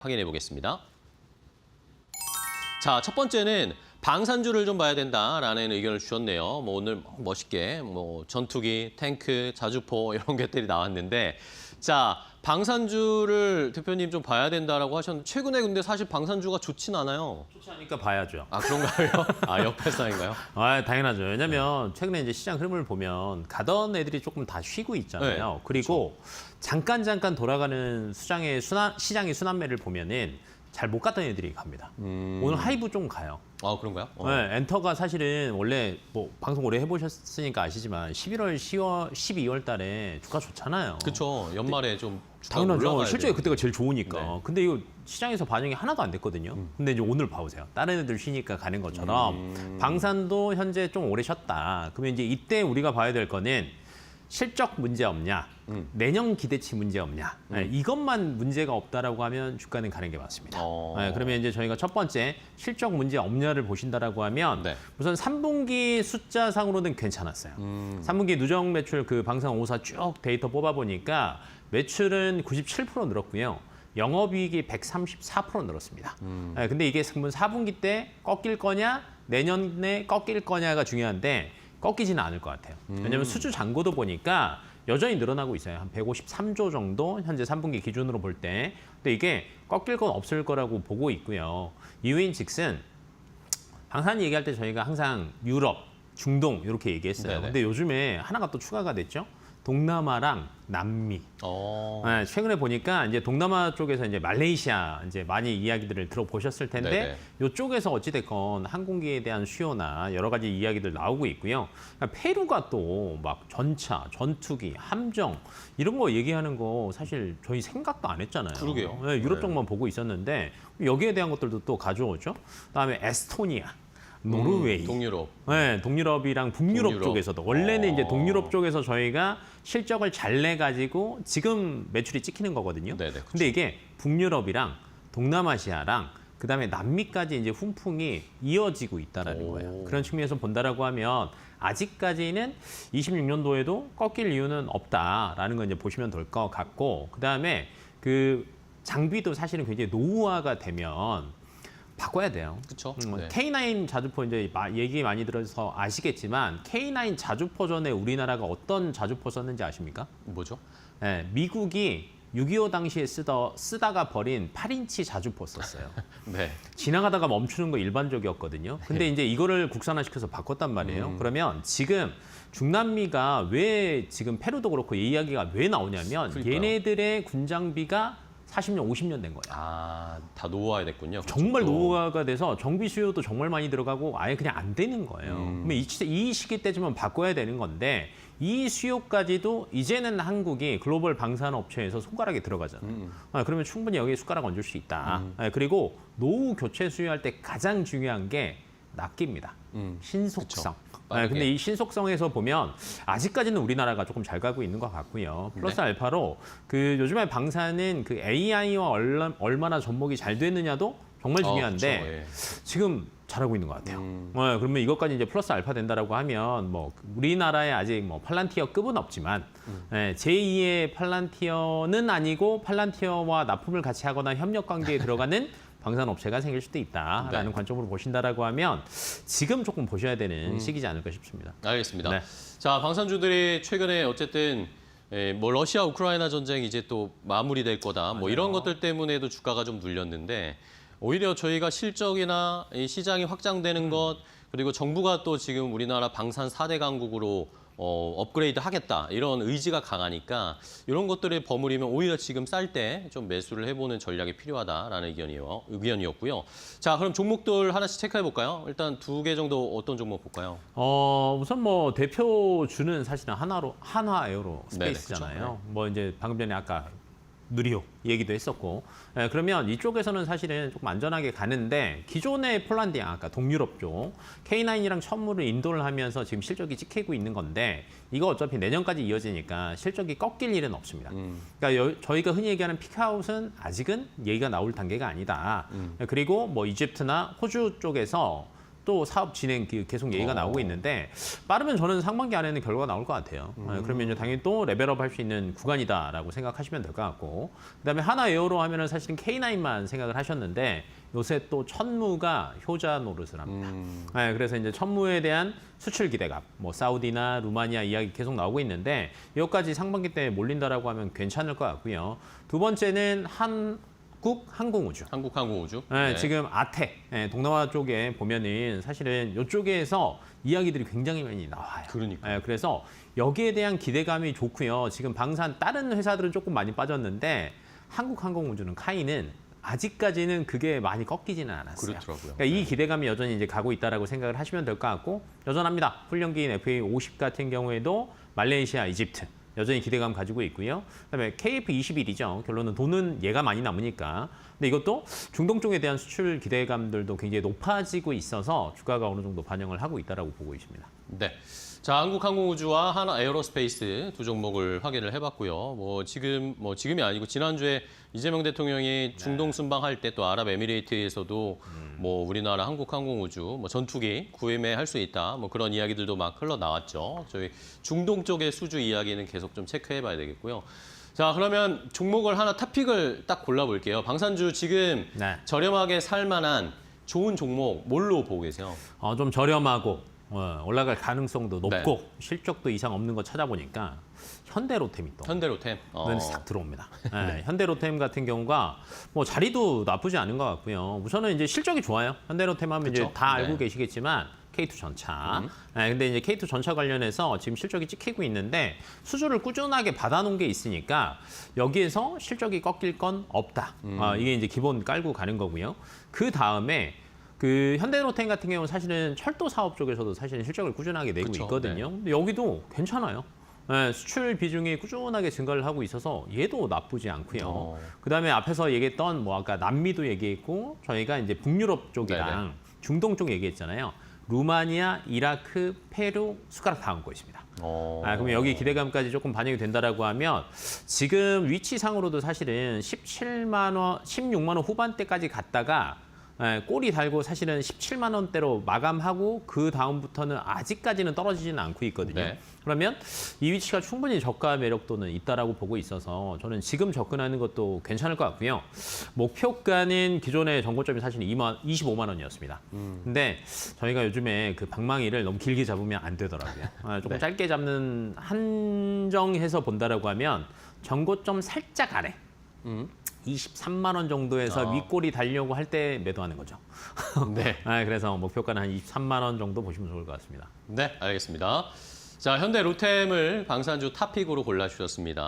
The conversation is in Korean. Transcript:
확인해 보겠습니다. 자, 첫 번째는 방산주를 좀 봐야 된다라는 의견을 주셨네요. 오늘 멋있게 전투기, 탱크, 자주포 이런 것들이 나왔는데, 자, 방산주를 대표님 좀 봐야 된다라고 하셨는데 최근에 근데 사실 방산주가 좋진 않아요. 좋지 않으니까 봐야죠. 아, 그런가요? 아, 역발상인가요? 아, 당연하죠. 왜냐면 최근에 이제 시장 흐름을 보면 가던 애들이 조금 다 쉬고 있잖아요. 네, 그리고 잠깐 돌아가는 시장의 순환매를 보면은 잘 못 갔던 애들이 갑니다. 오늘 하이브 좀 가요. 아, 그런가요? 네, 엔터가 사실은 원래 방송 오래 해보셨으니까 아시지만 11월, 10월, 12월 달에 주가 좋잖아요. 그렇죠. 연말에 좀 주가가 당연하죠. 올라가야 실제 돼요. 그때가 제일 좋으니까. 네. 근데 이거 시장에서 반영이 하나도 안 됐거든요. 근데 이제 오늘 봐보세요. 다른 애들 쉬니까 가는 것처럼 방산도 현재 좀 오래 쉬었다. 그러면 이제 이때 우리가 봐야 될 거는 실적 문제 없냐, 내년 기대치 문제 없냐. 네, 이것만 문제가 없다라고 하면 주가는 가는 게 맞습니다. 네, 그러면 이제 저희가 첫 번째 실적 문제 없냐를 보신다라고 하면 네. 우선 3분기 숫자상으로는 괜찮았어요. 3분기 누적 매출 그 방산 5사 쭉 데이터 뽑아보니까 매출은 97% 늘었고요. 영업이익이 134% 늘었습니다. 네, 근데 이게 4분기 때 꺾일 거냐, 내년에 꺾일 거냐가 중요한데 꺾이지는 않을 것 같아요. 왜냐하면 수주 잔고도 보니까 여전히 늘어나고 있어요. 한 153조 정도 현재 3분기 기준으로 볼 때. 근데 이게 꺾일 건 없을 거라고 보고 있고요. 이유인즉슨 방산 얘기할 때 저희가 항상 유럽, 중동 이렇게 얘기했어요. 네네. 근데 요즘에 하나가 또 추가가 됐죠. 동남아랑 남미. 네, 최근에 보니까 이제 동남아 쪽에서 이제 말레이시아 이제 많이 이야기들을 들어보셨을 텐데 이쪽에서 어찌됐건 항공기에 대한 수요나 여러 가지 이야기들 나오고 있고요. 그러니까 페루가 또 막 전차, 전투기, 함정 이런 거 얘기하는 거 사실 저희 생각도 안 했잖아요. 그러게요. 네, 유럽 쪽만 보고 있었는데 여기에 대한 것들도 또 가져오죠. 그다음에 에스토니아. 노르웨이, 동유럽. 네, 동유럽이랑 북유럽 동유럽. 쪽에서도 원래는 이제 동유럽 쪽에서 저희가 실적을 잘 내 가지고 지금 매출이 찍히는 거거든요. 네네, 그렇죠. 근데 이게 북유럽이랑 동남아시아랑 그다음에 남미까지 이제 훈풍이 이어지고 있다라는 거예요. 그런 측면에서 본다라고 하면 아직까지는 26년도에도 꺾일 이유는 없다라는 거 이제 보시면 될 것 같고 그다음에 그 장비도 사실은 굉장히 노후화가 되면 바꿔야 돼요. 그렇죠. K9 자주포 이제 얘기 많이 들어서 아시겠지만 K9 자주포 전에 우리나라가 어떤 자주포 썼는지 아십니까? 뭐죠? 네, 미국이 6.25 당시에 쓰다가 버린 8인치 자주포 썼어요. 네. 지나가다가 멈추는 거 일반적이었거든요. 근데 이제 이거를 국산화시켜서 바꿨단 말이에요. 그러면 지금 중남미가 왜 지금 페루도 그렇고 이 이야기가 왜 나오냐면 그러니까요. 얘네들의 군장비가 40년, 50년 된 거예요. 아, 다 노후화가 됐군요. 정말 그쪽도. 노후화가 돼서 정비 수요도 정말 많이 들어가고 아예 그냥 안 되는 거예요. 그러면 이 시기 때쯤은 바꿔야 되는 건데 이 수요까지도 이제는 한국이 글로벌 방산 업체에서 손가락에 들어가잖아요. 그러면 충분히 여기에 숟가락 얹을 수 있다. 그리고 노후 교체 수요할 때 가장 중요한 게 납기입니다. 신속성. 근데 이 신속성에서 보면 아직까지는 우리나라가 조금 잘 가고 있는 것 같고요. 플러스 알파로 그 요즘에 방사는 그 AI와 얼마나 접목이 잘 되느냐도 정말 중요한데 그렇죠. 예. 지금 잘하고 있는 것 같아요. 그러면 이것까지 이제 플러스 알파 된다라고 하면 우리나라에 아직 팔란티어급은 없지만 제2의 팔란티어는 아니고 팔란티어와 납품을 같이 하거나 협력 관계에 들어가는 방산업체가 생길 수도 있다라는 관점으로 보신다라고 하면 지금 조금 보셔야 되는 시기지 않을까 싶습니다. 알겠습니다. 네. 자, 방산주들이 최근에 어쨌든 러시아 우크라이나 전쟁 이제 또 마무리될 거다. 이런 것들 때문에도 주가가 좀 눌렸는데 오히려 저희가 실적이나 이 시장이 확장되는 것 그리고 정부가 또 지금 우리나라 방산 4대 강국으로 업그레이드 하겠다 이런 의지가 강하니까 이런 것들에 버무리면 오히려 지금 쌀 때 좀 매수를 해보는 전략이 필요하다라는 의견이었고요. 자, 그럼 종목들 하나씩 체크해 볼까요? 일단 2개 정도 어떤 종목 볼까요? 우선 대표주는 사실은 한화 에어로 스페이스잖아요. 그렇죠. 이제 방금 전에 아까 누리호 얘기도 했었고 그러면 이쪽에서는 사실은 조금 안전하게 가는데 기존의 폴란드야 아까 동유럽 쪽 K9이랑 천무를 인도를 하면서 지금 실적이 찍히고 있는 건데 이거 어차피 내년까지 이어지니까 실적이 꺾일 일은 없습니다. 그러니까 저희가 흔히 얘기하는 피크아웃은 아직은 얘기가 나올 단계가 아니다. 그리고 이집트나 호주 쪽에서 또 사업 진행 계속 얘기가 나오고 있는데 빠르면 저는 상반기 안에는 결과가 나올 것 같아요. 그러면 이제 당연히 또 레벨업 할 수 있는 구간이다라고 생각하시면 될 것 같고 그다음에 하나 에어로 하면은 사실은 K9만 생각을 하셨는데 요새 또 천무가 효자 노릇을 합니다. 네, 그래서 이제 천무에 대한 수출 기대감, 뭐 사우디나 루마니아 이야기 계속 나오고 있는데 이것까지 상반기 때 몰린다라고 하면 괜찮을 것 같고요. 두 번째는 한국 항공우주. 한국 항공우주. 네, 지금 아태, 동남아 쪽에 보면은 사실은 이쪽에서 이야기들이 굉장히 많이 나와요. 그러니까요. 그래서 여기에 대한 기대감이 좋고요. 지금 방산 다른 회사들은 조금 많이 빠졌는데 한국 항공우주는 카이는 아직까지는 그게 많이 꺾이지는 않았어요. 그렇더라고요. 그러니까 이 기대감이 여전히 이제 가고 있다라고 생각을 하시면 될 것 같고 여전합니다. 훈련기인 FA50 같은 경우에도 말레이시아, 이집트 여전히 기대감 가지고 있고요. 그다음에 KF21이죠. 결론은 돈은 얘가 많이 남으니까. 근데 이것도 중동 쪽에 대한 수출 기대감들도 굉장히 높아지고 있어서 주가가 어느 정도 반영을 하고 있다라고 보고 있습니다. 네. 자, 한국항공우주와 하나 에어로스페이스 두 종목을 확인을 해봤고요. 지금이 아니고 지난주에 이재명 대통령이 중동 순방할 때 또 아랍에미레이트에서도 뭐 우리나라 한국항공우주 뭐 전투기 구매할 수 있다 뭐 그런 이야기들도 막 흘러나왔죠. 저희 중동 쪽의 수주 이야기는 계속 좀 체크해봐야 되겠고요. 자, 그러면 종목을 하나 탑픽을 딱 골라볼게요. 방산주 지금 네. 저렴하게 살 만한 좋은 종목 뭘로 보고 계세요? 좀 저렴하고 올라갈 가능성도 높고 실적도 이상 없는 거 찾아보니까 현대로템이 또 현대로템. 눈에 싹 들어옵니다. 네, 현대로템 같은 경우가 뭐 자리도 나쁘지 않은 것 같고요. 우선은 이제 실적이 좋아요. 현대로템 하면 이제 그쵸? 다 알고 네. 계시겠지만 K2 전차. 근데 이제 K2 전차 관련해서 지금 실적이 찍히고 있는데 수주를 꾸준하게 받아놓은 게 있으니까 여기에서 실적이 꺾일 건 없다. 이게 이제 기본 깔고 가는 거고요. 그 다음에 그 현대로템 같은 경우는 사실은 철도 사업 쪽에서도 사실은 실적을 꾸준하게 내고 그쵸, 있거든요. 근데 여기도 괜찮아요. 수출 비중이 꾸준하게 증가를 하고 있어서 얘도 나쁘지 않고요. 그다음에 앞에서 얘기했던 뭐 아까 남미도 얘기했고 저희가 이제 북유럽 쪽이랑 네네. 중동 쪽 얘기했잖아요. 루마니아, 이라크, 페루 숟가락 다 얹고 있습니다. 그러면 여기 기대감까지 조금 반영이 된다라고 하면 지금 위치상으로도 사실은 17만 원, 16만 원 후반대까지 갔다가 꼬리 달고 사실은 17만 원대로 마감하고 그 다음부터는 아직까지는 떨어지지는 않고 있거든요. 네. 그러면 이 위치가 충분히 저가 매력도는 있다라고 보고 있어서 저는 지금 접근하는 것도 괜찮을 것 같고요. 목표가는 기존의 정고점이 사실 25만 원이었습니다. 근데 저희가 요즘에 그 방망이를 너무 길게 잡으면 안 되더라고요. 조금 짧게 잡는 한정해서 본다라고 하면 정고점 살짝 아래. 23만 원 정도에서 윗꼬리 달려고 할 때 매도하는 거죠. 네. 그래서 목표가는 한 23만 원 정도 보시면 좋을 것 같습니다. 네, 알겠습니다. 자, 현대로템을 방산주 탑픽으로 골라주셨습니다.